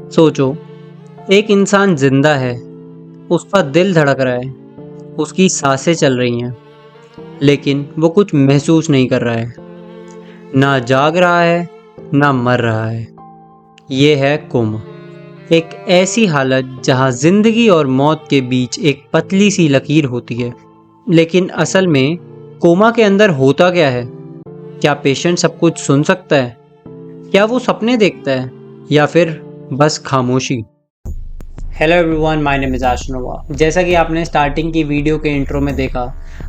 सोचो, एक इंसान जिंदा है, उसका दिल धड़क रहा है, उसकी सांसें चल रही हैं, लेकिन वो कुछ महसूस नहीं कर रहा है। ना जाग रहा है, ना मर रहा है। ये है कोमा। एक ऐसी हालत जहाँ जिंदगी और मौत के बीच एक पतली सी लकीर होती है। लेकिन असल में कोमा के अंदर होता क्या है? क्या पेशेंट सब कुछ सुन सकता है? क्या वो सपने देखता है या फिर बस खामोशी? Hello everyone, my name is Ashnova. जैसा कि आपने स्टार्टिंग की वीडियो के इंट्रो में देखा,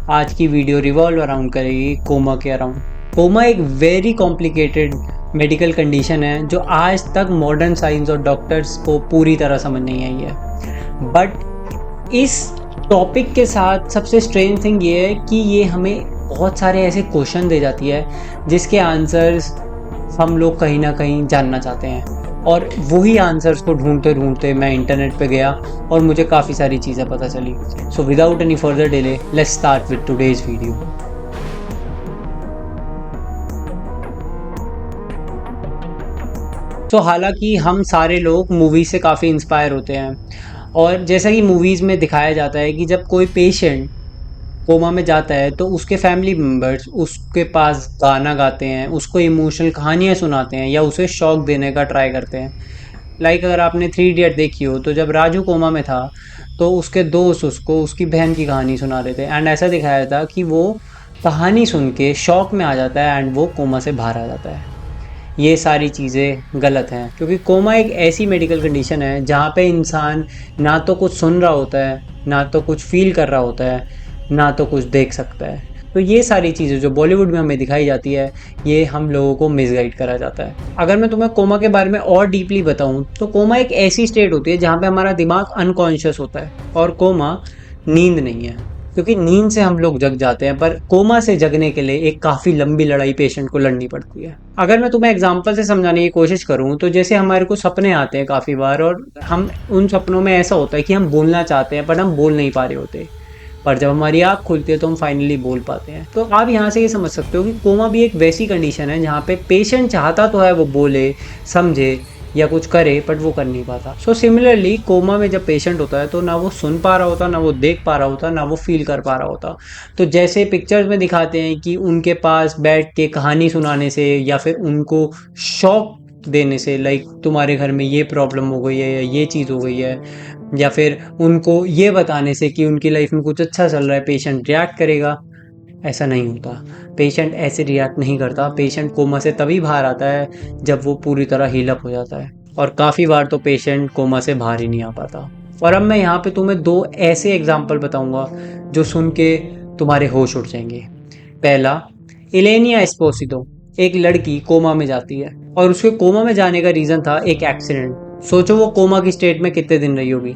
आज की वीडियो रिवॉल्व अराउंड करेगी कोमा के अराउंड। कोमा एक वेरी कॉम्प्लिकेटेड मेडिकल कंडीशन है जो आज तक मॉडर्न साइंस और डॉक्टर्स को पूरी तरह समझ नहीं आई है। बट इस टॉपिक के साथ सबसे स्ट्रेंज थिंग ये है कि ये हमें बहुत सारे ऐसे क्वेश्चन दे जाती है जिसके आंसर्स हम लोग कहीं ना कहीं जानना चाहते हैं। और वही आंसर्स को ढूंढते ढूंढते मैं इंटरनेट पे गया और मुझे काफ़ी सारी चीज़ें पता चली। So without any further delay, let's start with today's video. तो हालांकि हम सारे लोग मूवी से काफ़ी इंस्पायर होते हैं, और जैसा कि मूवीज़ में दिखाया जाता है कि जब कोई पेशेंट कोमा में जाता है तो उसके फैमिली मेम्बर्स उसके पास गाना गाते हैं, उसको इमोशनल कहानियाँ सुनाते हैं या उसे शौक देने का ट्राई करते हैं। अगर आपने 3 इडियट देखी हो, तो जब राजू कोमा में था तो उसके दोस्त उसको उसकी बहन की कहानी सुना रहे थे, एंड ऐसा दिखाया था कि वो कहानी सुन के शौक में आ जाता है एंड वो कोमा से बाहर आ जाता है। ये सारी चीज़ें गलत हैं, क्योंकि कोमा एक ऐसी मेडिकल कंडीशन है जहाँ पे इंसान ना तो कुछ सुन रहा होता है, ना तो कुछ फील कर रहा होता है, ना तो कुछ देख सकता है। तो ये सारी चीज़ें जो बॉलीवुड में हमें दिखाई जाती है, ये हम लोगों को मिसगाइड करा जाता है। अगर मैं तुम्हें कोमा के बारे में और डीपली बताऊं, तो कोमा एक ऐसी स्टेट होती है जहाँ पे हमारा दिमाग अनकॉन्शियस होता है, और कोमा नींद नहीं है, क्योंकि नींद से हम लोग जग जाते हैं, पर कोमा से जगने के लिए एक काफ़ी लंबी लड़ाई पेशेंट को लड़नी पड़ती है। अगर मैं तुम्हें एग्जांपल से समझाने की कोशिश करूं, तो जैसे हमारे को सपने आते हैं काफ़ी बार, और हम उन सपनों में ऐसा होता है कि हम बोलना चाहते हैं पर हम बोल नहीं पा रहे होते, पर जब हमारी आँख खुलती है तो हम फाइनली बोल पाते हैं। तो आप यहाँ से ये समझ सकते हो कि कोमा भी एक वैसी कंडीशन है जहाँ पे पेशेंट चाहता तो है वो बोले, समझे या कुछ करे, बट वो कर नहीं पाता। सो सिमिलरली कोमा में जब पेशेंट होता है तो ना वो सुन पा रहा होता, ना वो देख पा रहा होता, ना वो फील कर पा रहा होता। तो जैसे पिक्चर्स में दिखाते हैं कि उनके पास बैठ के कहानी सुनाने से या फिर उनको शौक देने से, तुम्हारे घर में ये प्रॉब्लम हो गई है या ये चीज़ हो गई है, या फिर उनको ये बताने से कि उनकी लाइफ में कुछ अच्छा चल रहा है, पेशेंट रिएक्ट करेगा। ऐसा नहीं होता। पेशेंट ऐसे रिएक्ट नहीं करता। पेशेंट कोमा से तभी बाहर आता है जब वो पूरी तरह हील अप हो जाता है, और काफ़ी बार तो पेशेंट कोमा से बाहर ही नहीं आ पाता। और अब मैं यहाँ पे तुम्हें 2 ऐसे एग्जाम्पल बताऊंगा जो सुन के तुम्हारे होश उड़ जाएंगे। पहला, इलेनिया एस्पोसितो, एक लड़की कोमा में जाती है, और उसके कोमा में जाने का रीज़न था एक एक्सीडेंट। सोचो वो कोमा की स्टेट में कितने दिन रही होगी?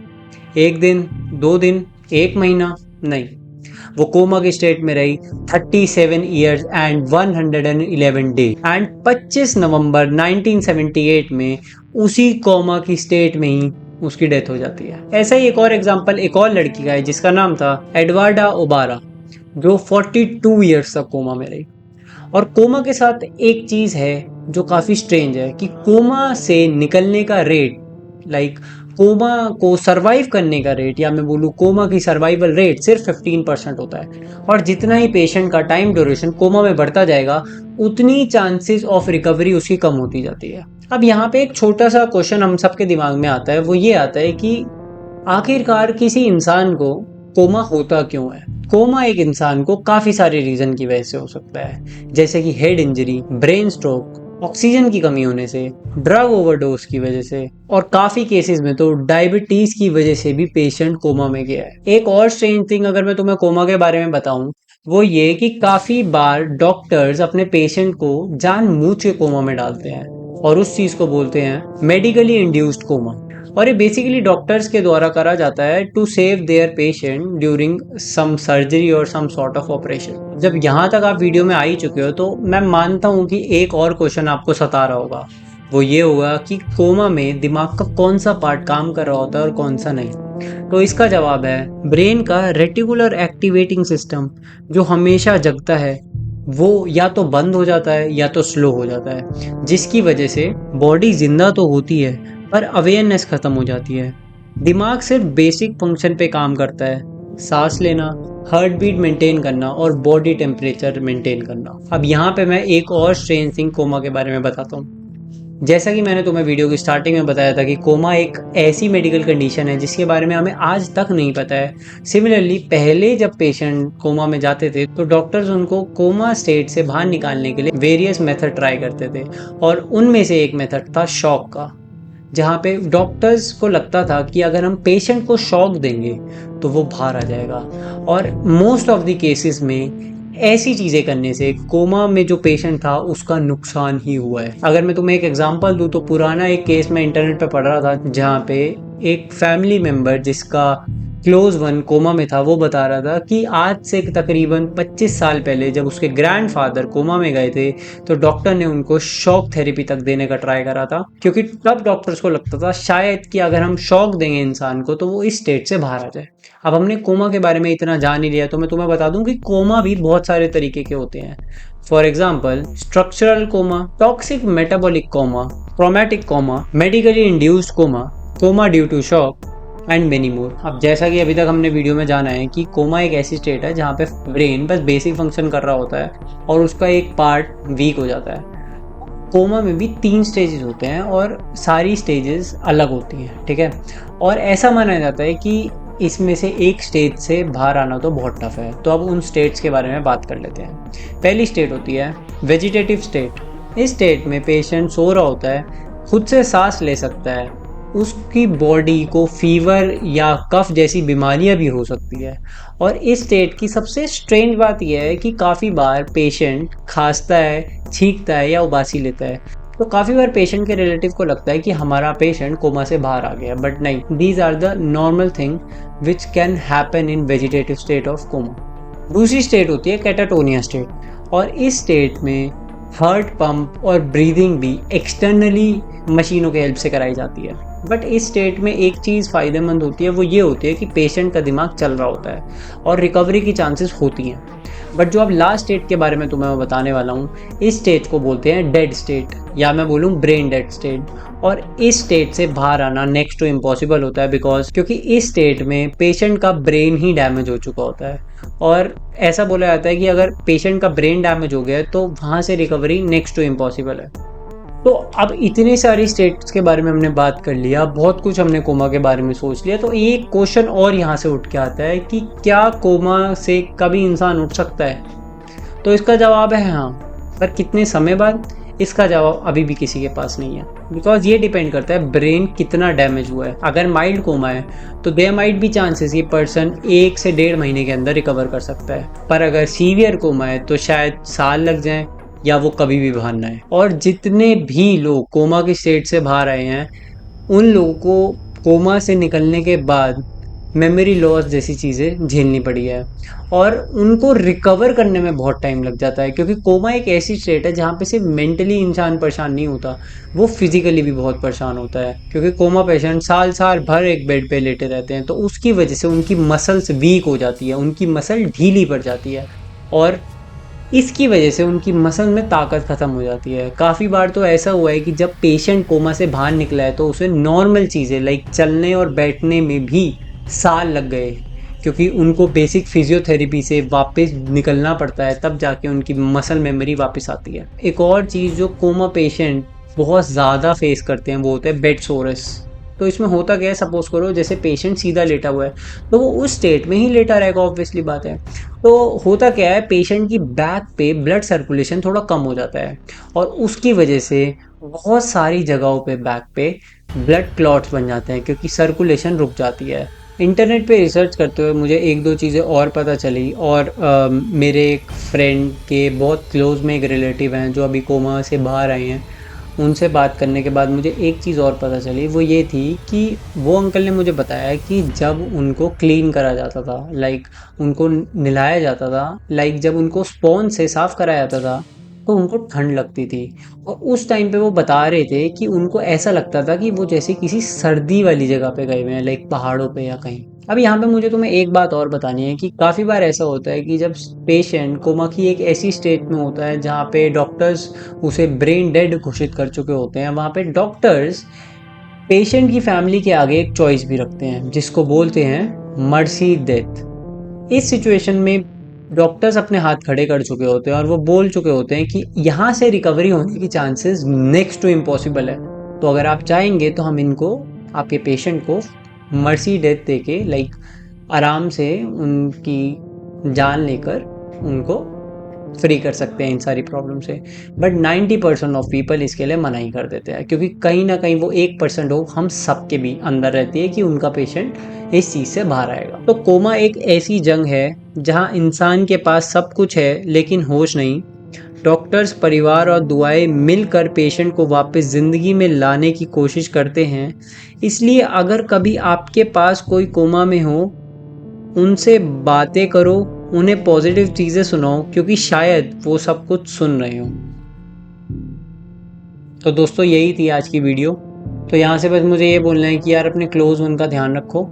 1 दिन, 2 दिन, 1 महीना? नहीं, वो कोमा की स्टेट में रही 37 ईयर्स एंड 111 डे, एंड 25 नवंबर 1978 में उसी कोमा की स्टेट में ही उसकी डेथ हो जाती है। ऐसा ही एक और एग्जांपल एक और लड़की का है जिसका नाम था एडवार्डा ओबारा, जो 42 ईयर्स तक कोमा में रही। और कोमा के साथ एक चीज़ है जो काफ़ी स्ट्रेंज है कि कोमा से निकलने का रेट, कोमा को सरवाइव करने का रेट, या मैं बोलूँ कोमा की सर्वाइवल रेट सिर्फ 15% होता है। और जितना ही पेशेंट का टाइम ड्यूरेशन कोमा में बढ़ता जाएगा, उतनी चांसेस ऑफ रिकवरी उसकी कम होती जाती है। अब यहाँ पे एक छोटा सा क्वेश्चन हम सबके दिमाग में आता है, वो ये आता है कि आखिरकार किसी इंसान को कोमा होता क्यों है? कोमा एक इंसान को काफ़ी सारे रीज़न की वजह से हो सकता है, जैसे कि head injury, brain stroke, oxygen की कमी होने से, ड्रग ओवरडोज की वजह से, और काफ़ी केसेस में तो डायबिटीज़ की वजह से भी पेशेंट कोमा में गया है। एक और स्ट्रेंज थिंग अगर मैं तुम्हें कोमा के बारे में बताऊं, वो ये कि काफ़ी बार डॉक्टर्स अपने पेशेंट को जानबूझ के कोमा में डालते हैं, और उस चीज़ को बोलते हैं मेडिकली इंड्यूस्ड कोमा। और ये बेसिकली डॉक्टर्स के द्वारा करा जाता है to save their patient during some surgery और सम सॉर्ट ऑफ ऑपरेशन। जब यहाँ तक आप वीडियो में आ ही चुके हो, तो मैं मानता हूँ कि एक और क्वेश्चन आपको सता रहा होगा। वो ये होगा कि कोमा में दिमाग का कौन सा पार्ट काम कर रहा होता है और कौन सा नहीं। तो इसका जवाब है ब्रेन का रेटिकुलर एक्टिवेटिंग सिस्टम, जो हमेशा जगता है, वो या तो बंद हो जाता है या तो स्लो हो जाता है, जिसकी वजह से बॉडी जिंदा तो होती है पर अवेयरनेस ख़त्म हो जाती है। दिमाग सिर्फ बेसिक फंक्शन पे काम करता है, सांस लेना, हार्ट बीट मेंटेन करना और बॉडी टेम्परेचर मेंटेन करना। अब यहाँ पे मैं एक और स्ट्रेंज थिंग कोमा के बारे में बताता हूँ। जैसा कि मैंने तुम्हें वीडियो की स्टार्टिंग में बताया था कि कोमा एक ऐसी मेडिकल कंडीशन है जिसके बारे में हमें आज तक नहीं पता है। सिमिलरली पहले जब पेशेंट कोमा में जाते थे तो डॉक्टर्स उनको कोमा स्टेट से बाहर निकालने के लिए वेरियस मेथड ट्राई करते थे, और उनमें से एक मेथड था शॉक का, जहाँ पे डॉक्टर्स को लगता था कि अगर हम पेशेंट को शॉक देंगे तो वो बाहर आ जाएगा। और मोस्ट ऑफ द केसेस में ऐसी चीज़ें करने से कोमा में जो पेशेंट था उसका नुकसान ही हुआ है। अगर मैं तुम्हें एक एग्जांपल दूं तो पुराना एक केस मैं इंटरनेट पे पढ़ रहा था, जहाँ पे एक फैमिली मेम्बर जिसका क्लोज वन कोमा में था वो बता रहा था कि आज से तकरीबन 25 साल पहले जब उसके ग्रैंडफादर कोमा में गए थे तो डॉक्टर ने उनको शॉक थेरेपी तक देने का ट्राई करा था, क्योंकि तब डॉक्टर्स को लगता था शायद कि अगर हम शॉक देंगे इंसान को तो वो इस स्टेट से बाहर आ जाए। अब हमने कोमा के बारे में इतना जान ही लिया तो मैं तुम्हें बता दूं कि कोमा भी बहुत सारे तरीके के होते हैं। For example structural coma, toxic metabolic coma, traumatic coma, medically induced coma, coma due to shock and many more. अब जैसा कि अभी तक हमने वीडियो में जाना है कि कोमा एक ऐसी स्टेट है जहाँ पे ब्रेन बस बेसिक फंक्शन कर रहा होता है और उसका एक पार्ट वीक हो जाता है। कोमा में भी 3 स्टेजेस होते हैं और सारी स्टेजेस अलग होती हैं, ठीक है। और ऐसा माना जाता है कि इसमें से एक स्टेज से बाहर आना तो बहुत टफ है। तो अब उन स्टेट्स के बारे में बात कर लेते हैं। पहली स्टेट होती है वेजिटेटिव स्टेट। इस स्टेट में पेशेंट सो रहा होता है, खुद से सांस ले सकता है, उसकी बॉडी को फीवर या कफ जैसी बीमारियां भी हो सकती है। और इस स्टेट की सबसे स्ट्रेंज बात यह है कि काफ़ी बार पेशेंट खांसता है, छींकता है या उबासी लेता है। तो काफ़ी बार पेशेंट के रिलेटिव को लगता है कि हमारा पेशेंट कोमा से बाहर आ गया, बट नहीं, these are the normal thing which can happen in vegetative state of coma. दूसरी स्टेट होती है कैटाटोनिया स्टेट, और इस स्टेट में हार्ट पंप और ब्रीदिंग भी एक्सटर्नली मशीनों के हेल्प से कराई जाती है। बट इस स्टेट में एक चीज़ फ़ायदेमंद होती है, वो ये होती है कि पेशेंट का दिमाग चल रहा होता है और रिकवरी की चांसेस होती हैं। बट जो अब लास्ट स्टेट के बारे में तुम्हें मैं बताने वाला हूँ, इस स्टेट को बोलते हैं डेड स्टेट, या मैं बोलूँ ब्रेन डेड स्टेट। और इस स्टेट से बाहर आना नेक्स्ट टू इम्पॉसिबल होता है, बिकॉज क्योंकि इस स्टेट में पेशेंट का ब्रेन ही डैमेज हो चुका होता है। और ऐसा बोला जाता है कि अगर पेशेंट का ब्रेन डैमेज हो गया तो वहाँ से रिकवरी नेक्स्ट टू इम्पॉसिबल है। तो अब इतनी सारी स्टेट्स के बारे में हमने बात कर लिया, बहुत कुछ हमने कोमा के बारे में सोच लिया, तो एक क्वेश्चन और यहाँ से उठ के आता है कि क्या कोमा से कभी इंसान उठ सकता है? तो इसका जवाब है हाँ, पर कितने समय बाद, इसका जवाब अभी भी किसी के पास नहीं है। बिकॉज ये डिपेंड करता है ब्रेन कितना डैमेज हुआ है। अगर माइल्ड कोमा है तो देयर माइट भी चांसेस ये पर्सन 1 से 1.5 महीने के अंदर रिकवर कर सकता है, पर अगर सीवियर कोमा है तो शायद साल लग जाए या वो कभी भी बाहर ना आए। और जितने भी लोग कोमा की स्टेट से बाहर आए हैं उन लोगों को कोमा से निकलने के बाद मेमोरी लॉस जैसी चीज़ें झेलनी पड़ी है, और उनको रिकवर करने में बहुत टाइम लग जाता है, क्योंकि कोमा एक ऐसी स्टेट है जहाँ पे सिर्फ मेंटली इंसान परेशान नहीं होता, वो फिजिकली भी बहुत परेशान होता है। क्योंकि कोमा पेशेंट साल साल भर एक बेड पे लेटे रहते हैं, तो उसकी वजह से उनकी मसल्स वीक हो जाती है, उनकी मसल ढीली पड़ जाती है, और इसकी वजह से उनकी मसल में ताकत ख़त्म हो जाती है। काफ़ी बार तो ऐसा हुआ है कि जब पेशेंट कोमा से बाहर निकला है तो उसे नॉर्मल चीज़ें लाइक चलने और बैठने में भी साल लग गए, क्योंकि उनको बेसिक फिजियोथेरेपी से वापस निकलना पड़ता है, तब जाके उनकी मसल मेमोरी वापस आती है। एक और चीज़ जो कोमा पेशेंट बहुत ज़्यादा फेस करते हैं वो होता है बेड सोरस। तो इसमें होता क्या है, सपोज करो जैसे पेशेंट सीधा लेटा हुआ है तो वो उस स्टेट में ही लेटा रहेगा, ऑब्वियसली बात है। तो होता क्या है, पेशेंट की बैक पे ब्लड सर्कुलेशन थोड़ा कम हो जाता है, और उसकी वजह से बहुत सारी जगहों पे बैक पे ब्लड क्लॉट्स बन जाते हैं, क्योंकि सर्कुलेशन रुक जाती है। इंटरनेट पे रिसर्च करते हुए मुझे 1-2 चीज़ें और पता चली, और मेरे एक फ्रेंड के बहुत क्लोज में एक रिलेटिव हैं जो अभी कोमा से बाहर आए हैं, उनसे बात करने के बाद मुझे एक चीज़ और पता चली। वो ये थी कि वो अंकल ने मुझे बताया कि जब उनको क्लीन करा जाता था, लाइक उनको नहलाया जाता था, लाइक जब उनको स्पॉन्ज से साफ़ कराया जाता था, तो उनको ठंड लगती थी। और उस टाइम पे वो बता रहे थे कि उनको ऐसा लगता था कि वो जैसे किसी सर्दी वाली जगह पे गए हुए हैं, लाइक पहाड़ों पे या कहीं। अब यहाँ पे मुझे तुम्हें एक बात और बतानी है कि काफ़ी बार ऐसा होता है कि जब पेशेंट कोमा की एक ऐसी स्टेट में होता है जहाँ पे डॉक्टर्स उसे ब्रेन डेड घोषित कर चुके होते हैं, वहाँ पे डॉक्टर्स पेशेंट की फैमिली के आगे एक चॉइस भी रखते हैं जिसको बोलते हैं मर्सी डेथ। इस सिचुएशन में डॉक्टर्स अपने हाथ खड़े कर चुके होते हैं और वो बोल चुके होते हैं कि यहाँ से रिकवरी होने की चांसेस नेक्स्ट टू इम्पॉसिबल है। तो अगर आप चाहेंगे तो हम इनको, आपके पेशेंट को मर्सी डेथ दे के लाइक आराम से उनकी जान लेकर उनको फ्री कर सकते हैं इन सारी प्रॉब्लम से। बट 90% ऑफ पीपल इसके लिए मना ही कर देते हैं, क्योंकि कहीं ना कहीं वो 1% हो हम सबके भी अंदर रहती है कि उनका पेशेंट इस चीज़ से बाहर आएगा। तो कोमा एक ऐसी जंग है जहां इंसान के पास सब कुछ है लेकिन होश नहीं। डॉक्टर्स, परिवार और दुआएं मिलकर पेशेंट को वापस ज़िंदगी में लाने की कोशिश करते हैं। इसलिए अगर कभी आपके पास कोई कोमा में हो, उनसे बातें करो, उन्हें पॉजिटिव चीज़ें सुनाओ, क्योंकि शायद वो सब कुछ सुन रहे हो। तो दोस्तों यही थी आज की वीडियो। तो यहाँ से बस मुझे ये बोलना है कि यार अपने क्लोज वन का ध्यान रखो,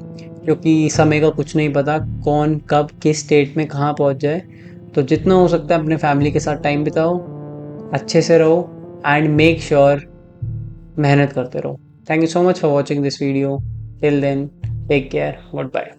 क्योंकि समय का कुछ नहीं पता, कौन कब किस स्टेट में कहाँ पहुँच जाए। तो जितना हो सकता है अपने फैमिली के साथ टाइम बिताओ, अच्छे से रहो एंड मेक श्योर मेहनत करते रहो। Thank you so much for watching this video. Till then take care, good bye.